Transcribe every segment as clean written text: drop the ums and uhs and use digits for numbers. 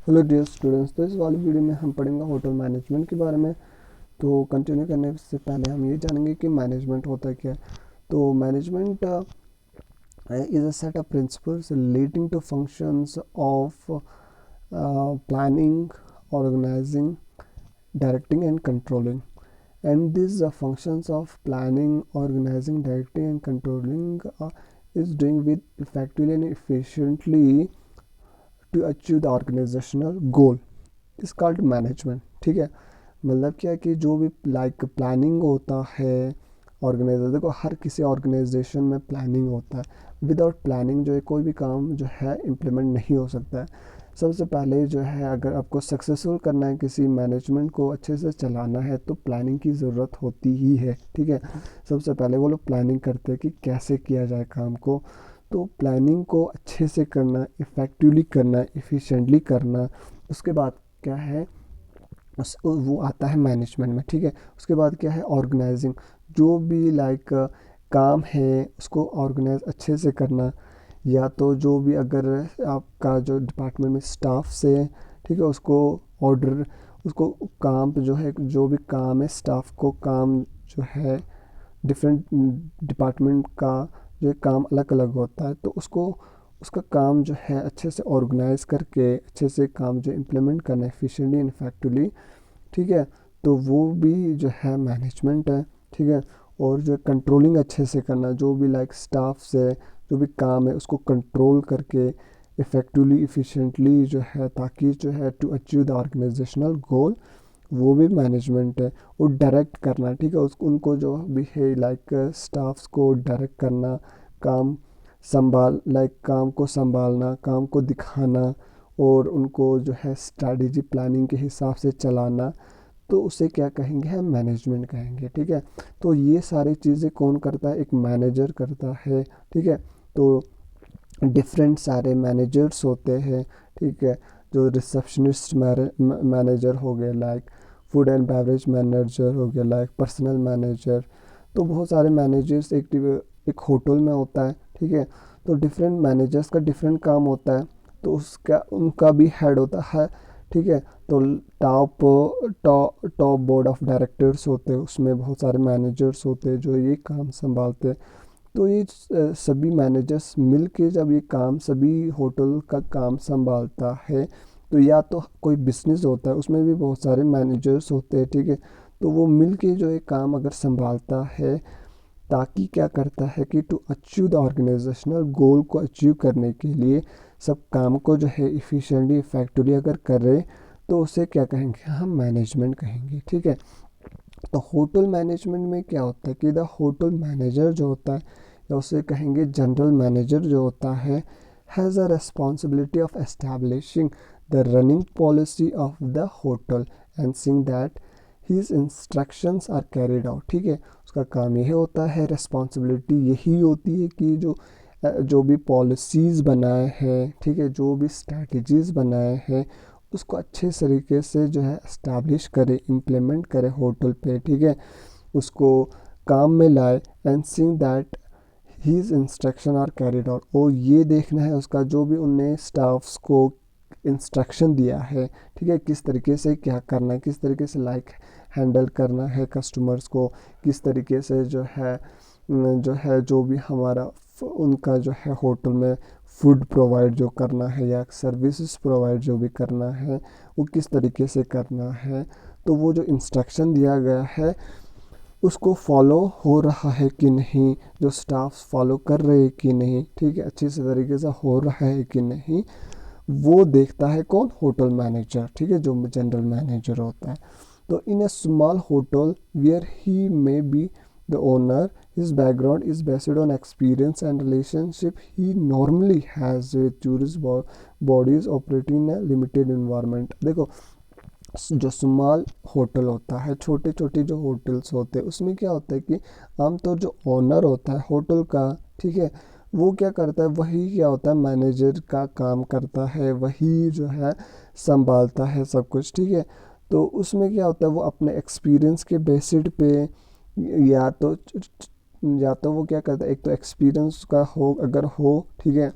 Hello dear students, तो इस वाली वीडियो में हम पढ़ेंगे होटल मैनेजमेंट के बारे में। तो कंटिन्यू करने से पहले हम ये जानेंगे कि मैनेजमेंट होता है क्या है। तो management is a set of principles relating to functions of planning, organizing, directing and controlling. And these functions of planning, organizing, directing and controlling is doing with effectively and efficiently to achieve the organizational goal is called management। ठीक है, मतलब क्या है कि जो भी like planning होता है ऑर्गेनाइजर, देखो हर किसी ऑर्गेनाइजेशन में प्लानिंग होता है। विदाउट प्लानिंग जो है कोई भी काम जो है इम्प्लीमेंट नहीं हो सकता है। सबसे पहले जो है अगर आपको सक्सेसफुल करना है, किसी मैनेजमेंट को अच्छे से चलाना है, तो प्लानिंग की ज़रूरत होती ही है। ठीक है, सबसे पहले वो लोग प्लानिंग करते हैं कि कैसे किया जाए काम को। तो प्लानिंग को अच्छे से करना, इफ़ेक्टिवली करना, एफिशिएंटली करना, उसके बाद क्या है वो आता है मैनेजमेंट में। ठीक है, उसके बाद क्या है ऑर्गेनाइजिंग, जो भी लाइक काम है उसको ऑर्गेनाइज अच्छे से करना। या तो जो भी अगर आपका जो डिपार्टमेंट में स्टाफ से, ठीक है, उसको ऑर्डर, उसको काम पे जो है, जो भी काम है स्टाफ को काम जो है डिफरेंट डिपार्टमेंट का जो है काम अलग अलग होता है, तो उसको उसका काम जो है अच्छे से ऑर्गेनाइज करके अच्छे से काम जो इम्प्लीमेंट करना है एफिशिएंटली एंड इफेक्टिवली। ठीक है, तो वो भी जो है मैनेजमेंट है। ठीक है, और जो कंट्रोलिंग अच्छे से करना, जो भी लाइक स्टाफ से जो भी काम है उसको कंट्रोल करके इफ़ेक्टिवली इफ़िशिएंटली जो है, ताकि जो है टू अचीव द ऑर्गेनाइजेशनल गोल, वो भी मैनेजमेंट है। और डायरेक्ट करना, ठीक है, उसको उनको जो भी है लाइक स्टाफ्स को डायरेक्ट करना, काम लाइक काम को संभालना, काम को दिखाना, और उनको जो है स्ट्रैटेजी प्लानिंग के हिसाब से चलाना, तो उसे क्या कहेंगे, हम मैनेजमेंट कहेंगे। ठीक है, तो ये सारी चीज़ें कौन करता है, एक मैनेजर करता है। ठीक है, तो डिफरेंट सारे मैनेजर्स होते हैं। ठीक है, जो रिसेप्शनिस्ट मैनेजर हो गए, like food and beverage manager हो गया, लाइक पर्सनल मैनेजर। तो बहुत सारे मैनेजर्स एक होटल में होता है। ठीक है, तो डिफरेंट मैनेजर्स का डिफरेंट काम होता है, तो उसका उनका भी हेड होता है। ठीक है, तो top top board of directors होते हैं, उसमें बहुत सारे मैनेजर्स होते हैं जो ये काम संभालते हैं। तो ये सभी मैनेजर्स मिल के जब ये काम, सभी होटल का काम संभालता है, तो या तो कोई बिजनेस होता है उसमें भी बहुत सारे मैनेजर्स होते हैं। ठीक है, तो वो मिल के जो ये काम अगर संभालता है, ताकि क्या करता है कि टू अचीव द ऑर्गेनाइजेशनल गोल को अचीव करने के लिए सब काम को जो है इफ़िशिएंटली इफेक्टिवली अगर कर रहे, तो उसे क्या कहेंगे, हम मैनेजमेंट कहेंगे। ठीक है, तो होटल मैनेजमेंट में क्या होता है कि द होटल मैनेजर जो होता है, या उसे कहेंगे जनरल मैनेजर जो होता है, has a responsibility of establishing the running policy of the hotel and seeing that his instructions are carried out. ठीक है, उसका काम यही होता है, रेस्पॉन्सिबिलिटी यही होती है कि जो भी पॉलिसीज़ बनाए हैं, ठीक है, जो भी स्ट्रैटेजीज़ बनाए हैं, उसको अच्छे तरीके से जो है इस्टेब्लिश करे, इम्प्लीमेंट करे होटल पे। ठीक है, उसको काम में लाए and seeing that his instruction are carried out, और ये देखना है उसका जो भी उनने स्टाफ्स को इंस्ट्रक्शन दिया है, ठीक है, किस तरीके से क्या करना है, किस तरीके से लाइक हैंडल करना है कस्टमर्स को, किस तरीके से जो भी हमारा उनका जो है होटल में फूड प्रोवाइड जो करना है या सर्विसेज प्रोवाइड जो भी करना है, वो किस तरीके से करना है। तो वो जो इंस्ट्रक्शन दिया गया है उसको फॉलो हो रहा है कि नहीं, जो स्टाफ फॉलो कर रहे हैं कि नहीं, ठीक है, अच्छे से तरीके से हो रहा है कि नहीं, वो देखता है कौन, होटल मैनेजर। ठीक है, जो जनरल मैनेजर होता है। तो in a small hotel where he may be the owner, his background is based on experience and relationship he normally has with tourist bodies operating in a limited environment। देखो, जो small hotel होता है, छोटे छोटे जो hotels होते हैं, उसमें क्या होता है कि आमतौर जो ओनर होता है होटल का, ठीक है, वो क्या करता है, वही क्या होता है, मैनेजर का काम करता है, वही जो है संभालता है सब कुछ। ठीक है, तो उसमें क्या होता है, वो अपने एक्सपीरियंस के बेसिड पे, या तो वो क्या करता है, एक तो एक्सपीरियंस का हो अगर हो, ठीक है,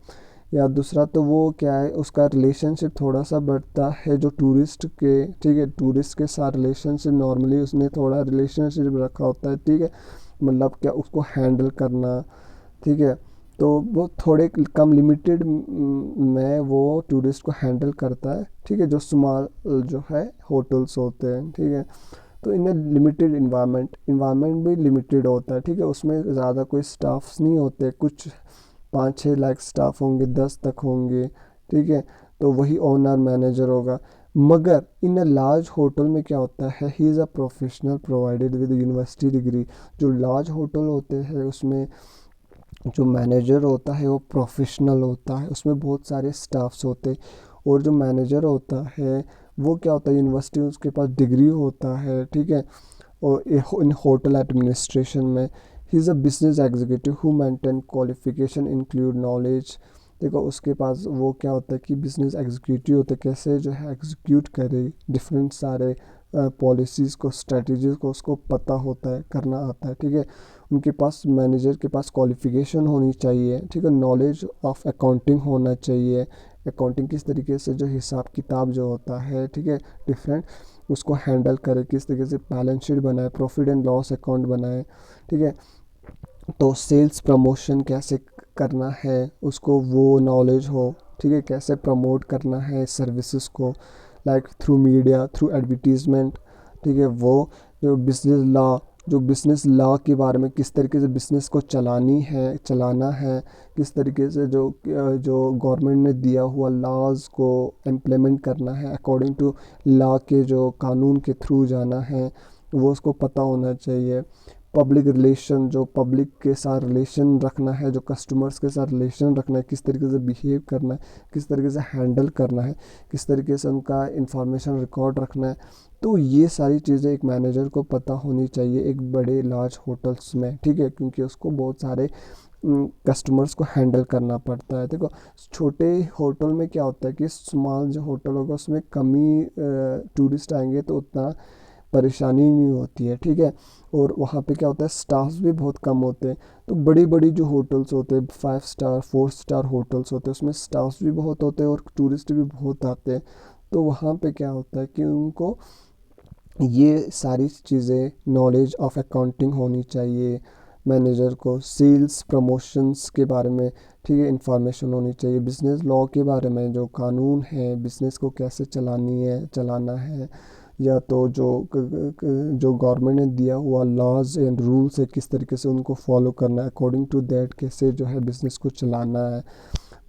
या दूसरा तो वो क्या है, उसका रिलेशनशिप थोड़ा सा बढ़ता है जो टूरिस्ट के, ठीक है, टूरिस्ट के साथ रिलेशनशिप नॉर्मली उसने थोड़ा रिलेशनशिप रखा होता है, ठीक है, मतलब क्या उसको हैंडल करना, ठीक है, तो वो थोड़े कम लिमिटेड में वो टूरिस्ट को हैंडल करता है, ठीक है, जो स्मॉल जो है होटल्स होते हैं, ठीक है। तो इनमें लिमिटेड इन्वायरमेंट भी लिमिटेड होता है, ठीक है, उसमें ज़्यादा कोई स्टाफ्स नहीं होते, कुछ 5-6 लाख स्टाफ होंगे, 10 तक होंगे, ठीक है, तो वही ओनर मैनेजर होगा। मगर इन अ लार्ज होटल में क्या होता है, he is a professional provided with university degree. जो लार्ज होटल होते हैं उसमें जो मैनेजर होता है वो प्रोफेशनल होता है, उसमें बहुत सारे स्टाफ्स होते हैं, और जो मैनेजर होता है वो क्या होता है, यूनिवर्सिटी उसके पास डिग्री होता है, ठीक है। और इन होटल एडमिनिस्ट्रेशन में he is a business executive who maintain qualification include knowledge. देखो उसके पास वो क्या होता है कि बिजनेस एग्जीक्यूटिव होते हैं, कैसे जो है एग्जीक्यूट करे डिफरेंट सारे पॉलिसीज़ को, स्ट्रेटजीज को, उसको पता होता है, करना आता है, ठीक है। उनके पास, मैनेजर के पास क्वालिफिकेशन होनी चाहिए, ठीक है, नॉलेज ऑफ अकाउंटिंग होना चाहिए, अकाउंटिंग किस तरीके से जो हिसाब किताब जो होता है, ठीक है, डिफरेंट उसको हैंडल करे, किस तरीके से बैलेंस शीट बनाए, प्रॉफिट एंड लॉस अकाउंट बनाए, ठीक है। तो सेल्स प्रमोशन कैसे करना है उसको वो नॉलेज हो, ठीक है, कैसे प्रमोट करना है सर्विसेज को, like through media, through advertisement, ठीक है। वो जो बिजनेस लॉ के बारे में, किस तरीके से बिजनेस को चलाना है, किस तरीके से जो गवर्नमेंट ने दिया हुआ लॉज को इम्प्लीमेंट करना है, अकॉर्डिंग टू लॉ के जो कानून के थ्रू जाना है, वो उसको पता होना चाहिए। पब्लिक रिलेशन, जो पब्लिक के साथ रिलेशन रखना है, जो कस्टमर्स के साथ रिलेशन रखना है, किस तरीके से बिहेव करना है, किस तरीके से हैंडल करना है, किस तरीके से उनका इंफॉर्मेशन रिकॉर्ड रखना है, तो ये सारी चीज़ें एक मैनेजर को पता होनी चाहिए एक बड़े लार्ज होटल्स में, ठीक है, क्योंकि उसको बहुत सारे कस्टमर्स को हैंडल करना पड़ता है। देखो छोटे होटल में क्या होता है कि स्मॉल जो होटल होगा उसमें कम ही टूरिस्ट आएंगे तो उतना परेशानी नहीं होती है, ठीक है। और वहाँ पे क्या होता है, स्टाफ भी बहुत कम होते हैं। तो बड़ी बड़ी जो होटल्स होते हैं, 5 स्टार 4 स्टार होटल्स होते हैं, उसमें स्टाफ भी बहुत होते हैं और टूरिस्ट भी बहुत आते हैं। तो वहाँ पे क्या होता है कि उनको ये सारी चीज़ें, नॉलेज ऑफ अकाउंटिंग होनी चाहिए, मैनेजर को सेल्स प्रमोशंस के बारे में, ठीक है, इंफॉर्मेशन होनी चाहिए, बिजनेस लॉ के बारे में, जो कानून है बिजनेस को कैसे चलाना है, या तो जो गवर्नमेंट ने दिया हुआ लॉज एंड रूल्स है किस तरीके से उनको फॉलो करना है, अकॉर्डिंग टू दैट कैसे जो है बिज़नेस को चलाना है,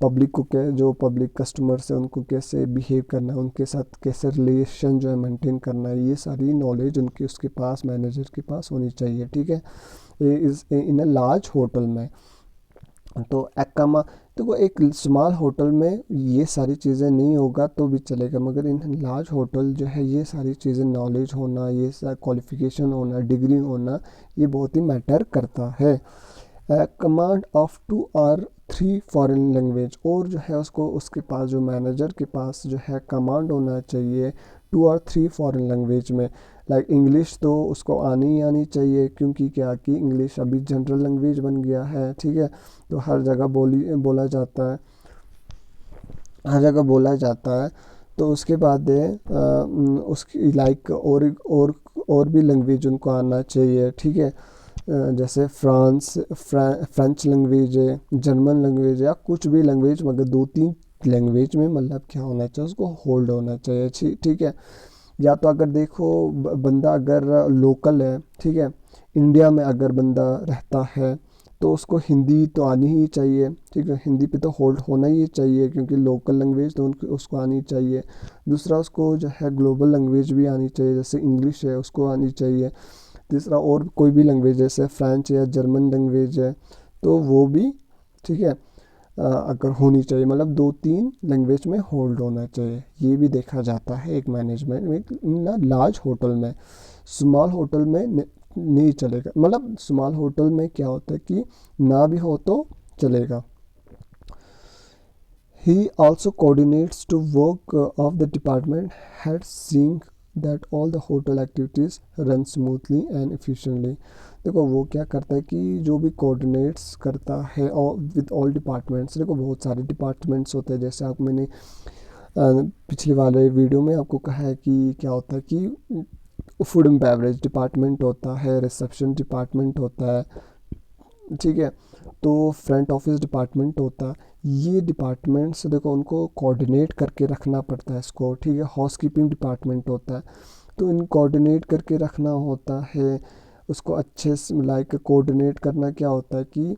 पब्लिक को जो पब्लिक कस्टमर्स है उनको कैसे बिहेव करना है, उनके साथ कैसे रिलेशन जो है मेंटेन करना है, ये सारी नॉलेज उसके पास, मैनेजर के पास होनी चाहिए, ठीक है। इस इन अ लार्ज होटल में। तो एकमा, तो वो एक स्मॉल होटल में ये सारी चीज़ें नहीं होगा तो भी चलेगा, मगर इन लार्ज होटल जो है ये सारी चीज़ें, नॉलेज होना, ये क्वालिफिकेशन होना, डिग्री होना, ये बहुत ही मैटर करता है। कमांड ऑफ 2 और 3 फॉरेन लैंग्वेज, और जो है उसको, उसके पास जो मैनेजर के पास जो है कमांड होना चाहिए 2 और 3 फॉरेन लैंग्वेज में। लाइक इंग्लिश तो उसको आनी ही आनी चाहिए, क्योंकि क्या कि इंग्लिश अभी जनरल लैंग्वेज बन गया है, ठीक है, तो हर जगह बोला जाता है, हर जगह बोला जाता है। तो उसके बाद उसकी लाइक और भी लैंग्वेज उनको आना चाहिए, ठीक है। जैसे फ्रेंच लैंग्वेज है, जर्मन लैंग्वेज है, या कुछ भी लैंग्वेज, मगर 2-3 लैंग्वेज में मतलब क्या होना चाहिए, उसको होल्ड होना चाहिए, ठीक है। या तो अगर देखो बंदा अगर लोकल है, ठीक है, इंडिया में अगर बंदा रहता है तो उसको हिंदी तो आनी ही चाहिए, ठीक है, हिंदी पे तो होल्ड होना ही चाहिए, क्योंकि लोकल लैंग्वेज तो उसको आनी चाहिए। दूसरा उसको जो है ग्लोबल लैंग्वेज भी आनी चाहिए, जैसे इंग्लिश है उसको आनी चाहिए। तीसरा और कोई भी लैंग्वेज जैसे फ्रेंच या जर्मन लैंग्वेज है तो वो भी, ठीक है, अगर होनी चाहिए, मतलब 2-3 लैंग्वेज में होल्ड होना चाहिए, ये भी देखा जाता है एक मैनेजमेंट में ना, लार्ज होटल में। स्मॉल होटल में नहीं चलेगा, मतलब स्मॉल होटल में क्या होता है कि ना भी हो तो चलेगा। He also coordinates to work of the department head, seeing that all the hotel activities run smoothly and efficiently. देखो वो क्या करता है कि जो भी कोऑर्डिनेट्स करता है और विद ऑल डिपार्टमेंट्स। देखो बहुत सारे डिपार्टमेंट्स होते हैं, जैसे आप मैंने पिछले वाले वीडियो में आपको कहा है कि क्या होता है कि फूड एंड बेवरेज डिपार्टमेंट होता है, रिसेप्शन डिपार्टमेंट होता है, ठीक है, तो फ्रंट ऑफिस डिपार्टमेंट होता है। ये डिपार्टमेंट्स देखो उनको कोऑर्डिनेट करके रखना पड़ता है इसको, ठीक है। हाउस कीपिंग डिपार्टमेंट होता है, तो इन कोऑर्डिनेट करके रखना होता है उसको अच्छे से। लाइक कोऑर्डिनेट करना क्या होता है कि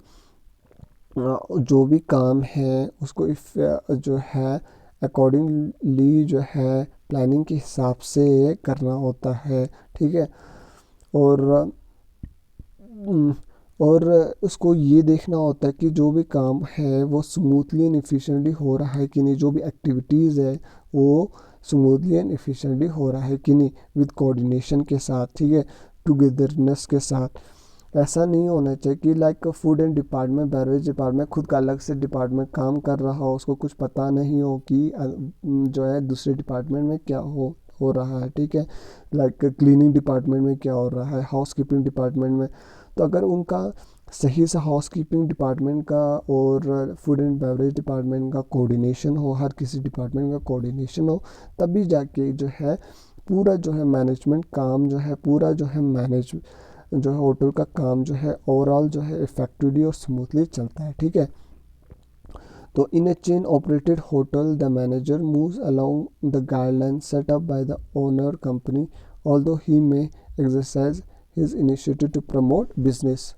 जो भी काम है उसको इफ जो है अकॉर्डिंगली जो है प्लानिंग के हिसाब से करना होता है, ठीक है। और हम्म, और उसको ये देखना होता है कि जो भी काम है वो स्मूथली एंड एफिशिएंटली हो रहा है कि नहीं, जो भी एक्टिविटीज़ है वो स्मूथली एंड एफिशिएंटली हो रहा है कि नहीं, विद कोऑर्डिनेशन के साथ, ठीक है, टुगेदरनेस के साथ। ऐसा नहीं होना चाहिए कि like food and department, beverage department खुद का अलग से डिपार्टमेंट काम कर रहा हो, उसको कुछ पता नहीं हो कि जो है दूसरे डिपार्टमेंट में क्या हो रहा है, ठीक है। लाइक क्लीनिंग डिपार्टमेंट में क्या हो रहा है, हाउस कीपिंग डिपार्टमेंट में। तो अगर उनका सही से हाउस कीपिंग डिपार्टमेंट का और फूड एंड बेवरेज डिपार्टमेंट का कोऑर्डिनेशन हो, हर किसी डिपार्टमेंट का कोऑर्डिनेशन हो, तभी जाके जो है पूरा जो है मैनेजमेंट काम जो है पूरा जो है मैनेज जो है होटल का काम जो है ओवरऑल जो है इफेक्टिवली और स्मूथली चलता है, ठीक है। तो in a chain operated hotel the manager moves along the guideline set up by the owner company, although he may exercise his initiative to promote business.